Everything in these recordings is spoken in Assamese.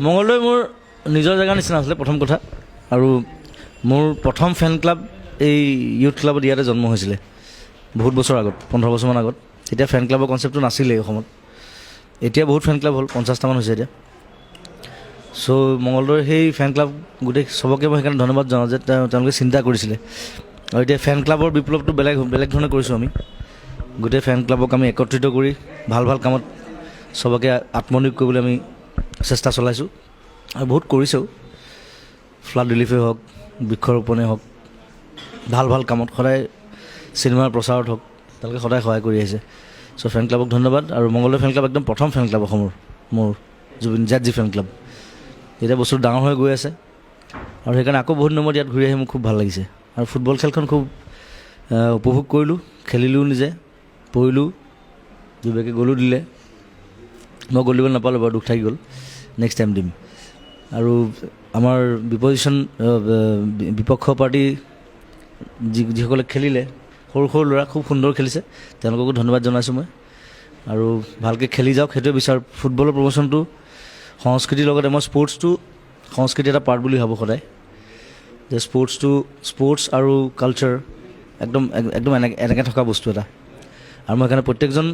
মঙলদৈ মোৰ নিজৰ জেগাৰ নিচিনা আছিলে প্ৰথম কথা আৰু মোৰ প্ৰথম ফেন ক্লাব এই ইউথ ক্লাবত ইয়াতে জন্ম হৈছিলে বহুত বছৰ আগত 15 বছৰমান আগত তেতিয়া ফেন ক্লাবৰ কনচেপ্টটো নাছিলেই অসমত এতিয়া বহুত ফেন ক্লাব হ'ল 50টামান হৈছে এতিয়া চ' মঙলদৈৰ সেই ফেন ক্লাব গোটেই চবকে মই সেইকাৰণে ধন্যবাদ জনাওঁ যে তেওঁলোকে চিন্তা কৰিছিলে আৰু এতিয়া ফেন ক্লাবৰ বিপ্লৱটো বেলেগ ধৰণে কৰিছোঁ আমি গোটেই ফেন ক্লাবক আমি একত্ৰিত কৰি ভাল ভাল কামত চবকে আত্মনিয়োগ কৰিবলৈ আমি চেষ্টা চলাইছোঁ আৰু বহুত কৰিছেও ফ্লাড ৰিলিফেই হওক বৃক্ষৰোপণেই হওক ভাল ভাল কামত সদায় চিনেমাৰ প্ৰচাৰত হওক তেওঁলোকে সদায় সহায় কৰি আহিছে চ' ফেন ক্লাবক ধন্যবাদ আৰু মঙলদৈ ফেন ক্লাব একদম প্ৰথম ফেন ক্লাব অসমৰ মোৰ জুবিন জেড জি ফেন ক্লাব এতিয়া বস্তুটো ডাঙৰ হৈ গৈ আছে আৰু সেইকাৰণে আকৌ বহুত নম্বৰত ইয়াত ঘূৰি আহি মোৰ খুব ভাল লাগিছে আৰু ফুটবল খেলখন খুব উপভোগ কৰিলোঁ খেলিলোঁ নিজে পঢ়িলোঁ দুবেকে গ'লো দিলে মই গ'ল দিব নাপালোঁ বাৰু দুখ থাকি গ'ল নেক্সট টাইম দিম আৰু আমাৰ বিপক্ষ পাৰ্টি যিসকলে খেলিলে সৰু সৰু ল'ৰা খুব সুন্দৰ খেলিছে তেওঁলোককো ধন্যবাদ জনাইছোঁ মই আৰু ভালকৈ খেলি যাওক সেইটোৱে বিচাৰোঁ ফুটবলৰ প্ৰমোশ্যনটো সংস্কৃতিৰ লগতে মই সংস্কৃতি এটা পাৰ্ট বুলি ভাবোঁ সদায় যে স্পৰ্টছ আৰু কালচাৰ একদম এনেকৈ থকা বস্তু এটা আৰু মই সেইকাৰণে প্ৰত্যেকজন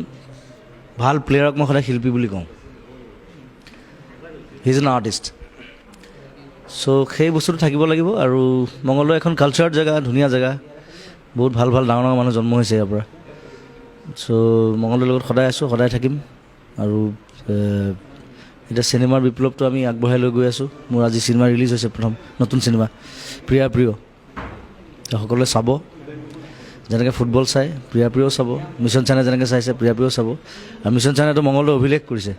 ভাল প্লেয়াৰক মই সদায় শিল্পী বুলি কওঁ হি ইজ এন আৰ্টিষ্ট চ' সেই বস্তুটো থাকিব লাগিব আৰু মঙলদৈ এখন কালচাৰৰ জেগা ধুনীয়া জেগা বহুত ভাল ভাল ডাঙৰ মানুহ জন্ম হৈছে ইয়াৰ পৰা চ' মঙলদৈৰ লগত সদায় আছোঁ সদায় থাকিম আৰু এতিয়া চিনেমাৰ বিপ্লৱটো আমি আগবঢ়াই লৈ গৈ আছোঁ মোৰ আজি চিনেমা ৰিলিজ হৈছে প্ৰথম নতুন চিনেমা প্ৰিয় সকলোৱে চাব যেনেকৈ ফুটবল চাই প্ৰিয়ও চাব মিছন চাইনা যেনেকৈ চাইছে প্ৰিয়ও চাব আৰু মিছন চাইনাটো মঙলদৈ অভিলেখ কৰিছে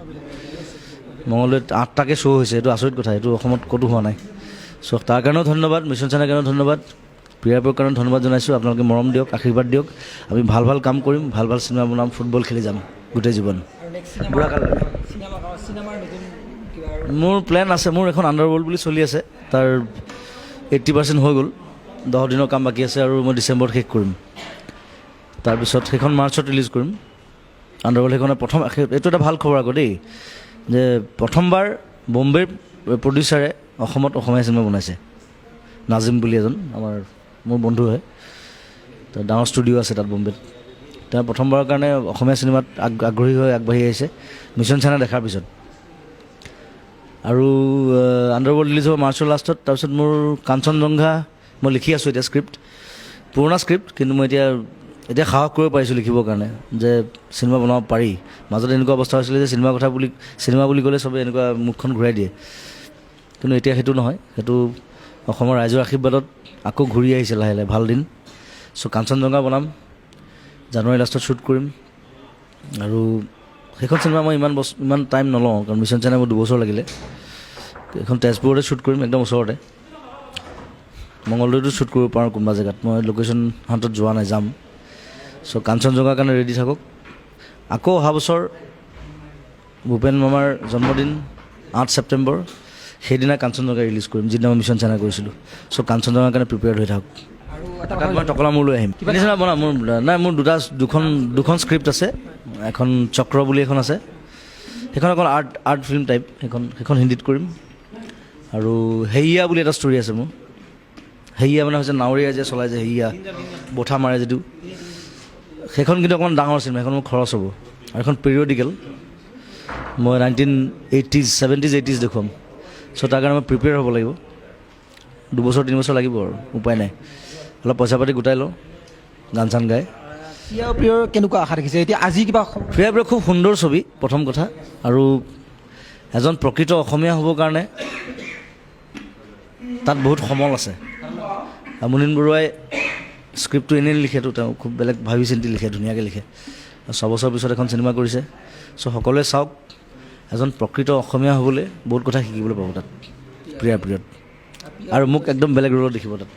মঙলদৈত 8টাকৈ শ্ব' হৈছে এইটো আচৰিত কথা এইটো অসমত ক'তো হোৱা নাই চ' তাৰ কাৰণেও ধন্যবাদ মিছন চাইনাৰ কাৰণেও ধন্যবাদ প্ৰিয়ৰ কাৰণেও ধন্যবাদ জনাইছোঁ আপোনালোকে মৰম দিয়ক আশীৰ্বাদ দিয়ক আমি ভাল ভাল কাম কৰিম ভাল ভাল চিনেমা বনাম ফুটবল খেলি যাম গোটেই জীৱন মোৰ প্লেন আছে মোৰ এখন আণ্ডাৰৱৰ্ল্ড বুলি চলি আছে তাৰ 80% হৈ গ'ল 10 দিনৰ কাম বাকী আছে আৰু মই ডিচেম্বৰত শেষ কৰিম তাৰপিছত সেইখন মাৰ্চত ৰিলিজ কৰিম আণ্ডাৰৱৰ্ল্ড সেইখনে প্ৰথম এইটো এটা ভাল খবৰ আকৌ দেই যে প্ৰথমবাৰ বম্বেৰ প্ৰডিউচাৰে অসমত অসমীয়া চিনেমা বনাইছে নাজিম বুলি এজন মোৰ বন্ধু হয় তাৰ ডাঙৰ ষ্টুডিঅ' আছে তাত বম্বেত তেওঁ প্ৰথমবাৰৰ কাৰণে অসমীয়া চিনেমাত আগ্ৰহী হৈ আগবাঢ়ি আহিছে মিছন চাইনা দেখাৰ পিছত আৰু আণ্ডাৰৱৰ্ল্ড ৰিলিজ হ'ব মাৰ্চৰ লাষ্টত তাৰপিছত মোৰ কাঞ্চনজংঘা মই লিখি আছোঁ এতিয়া পুৰণা স্ক্ৰিপ্ট কিন্তু মই এতিয়া সাহস কৰিব পাৰিছোঁ লিখিবৰ কাৰণে যে চিনেমা বনাব পাৰি মাজত এনেকুৱা অৱস্থা হৈছিলে যে চিনেমা বুলি ক'লে চবেই এনেকুৱা মুখখন ঘূৰাই দিয়ে কিন্তু এতিয়া সেইটো নহয় সেইটো অসমৰ ৰাইজৰ আশীৰ্বাদত আকৌ ঘূৰি আহিছে লাহে লাহে ভাল দিন চ' কাঞ্চনজংঘা বনাম জানুৱাৰী লাষ্টত শ্বুট কৰিম আৰু সেইখন চিনেমা মই ইমান টাইম নলওঁ কাৰণ মিছন চাইনা মোৰ 2 বছৰ লাগিলে এখন তেজপুৰতে শ্বুট কৰিম একদম ওচৰতে মঙলদৈতো শ্বুট কৰিব পাৰোঁ কোনোবা জেগাত মই লোকেশ্যন হাতত যোৱা নাই যাম চ' কাঞ্চনজংঘাৰ কাৰণে ৰেডি থাকক আকৌ অহা বছৰ ভূপেন মামাৰ জন্মদিন 8 ছেপ্টেম্বৰ সেইদিনা কাঞ্চনজংঘা ৰিলিজ কৰিম যিদিনা মই মিছন চাইনা কৰিছিলোঁ চ' কাঞ্চনজংঘাৰ কাৰণে প্ৰিপেয়াৰ্ড হৈ থাকক তাত মই টকলা মূৰ লৈ আহিম নিচিনা বনাম মোৰ দুখন স্ক্ৰিপ্ট আছে এখন চক্ৰ বুলি এখন আছে সেইখন অকল আৰ্ট ফিল্ম টাইপ সেইখন হিন্দীত কৰিম আৰু হেইয়া বুলি এটা ষ্টৰি আছে মোৰ হেইয়া মানে হৈছে নাৱৰীয়া যে চলাই যে হেইয়া বঠা মাৰে যিটো সেইখন কিন্তু অকণমান ডাঙৰ চিনেমা সেইখন মোৰ খৰচ হ'ব আৰু এখন পিৰিয়ডিকেল মই 1980s 70s 80s দেখুৱাম চ' তাৰ কাৰণে মই প্ৰিপেয়াৰ হ'ব লাগিব 2 বছৰ 3 বছৰ লাগিব আৰু উপায় নাই অলপ পইচা পাতি গোটাই লওঁ গান চান গাই প্ৰিয়ৰ কেনেকুৱা আশা দেখিছে এতিয়া আজি কিবা প্ৰিয় খুব সুন্দৰ ছবি প্ৰথম কথা আৰু এজন প্ৰকৃত অসমীয়া হ'বৰ কাৰণে তাত বহুত সমল আছে মুনীন বৰুৱাই স্ক্ৰিপ্টটো এনেই লিখেতো তেওঁ খুব বেলেগ ভাবি চিন্তি লিখে ধুনীয়াকৈ লিখে 6 বছৰ পিছত এখন চিনেমা কৰিছে চ' সকলোৱে চাওক এজন প্ৰকৃত অসমীয়া হ'বলৈ বহুত কথা শিকিবলৈ পাব তাত প্ৰিয়ত আৰু মোক একদম বেলেগ ৰোলত দেখিব তাত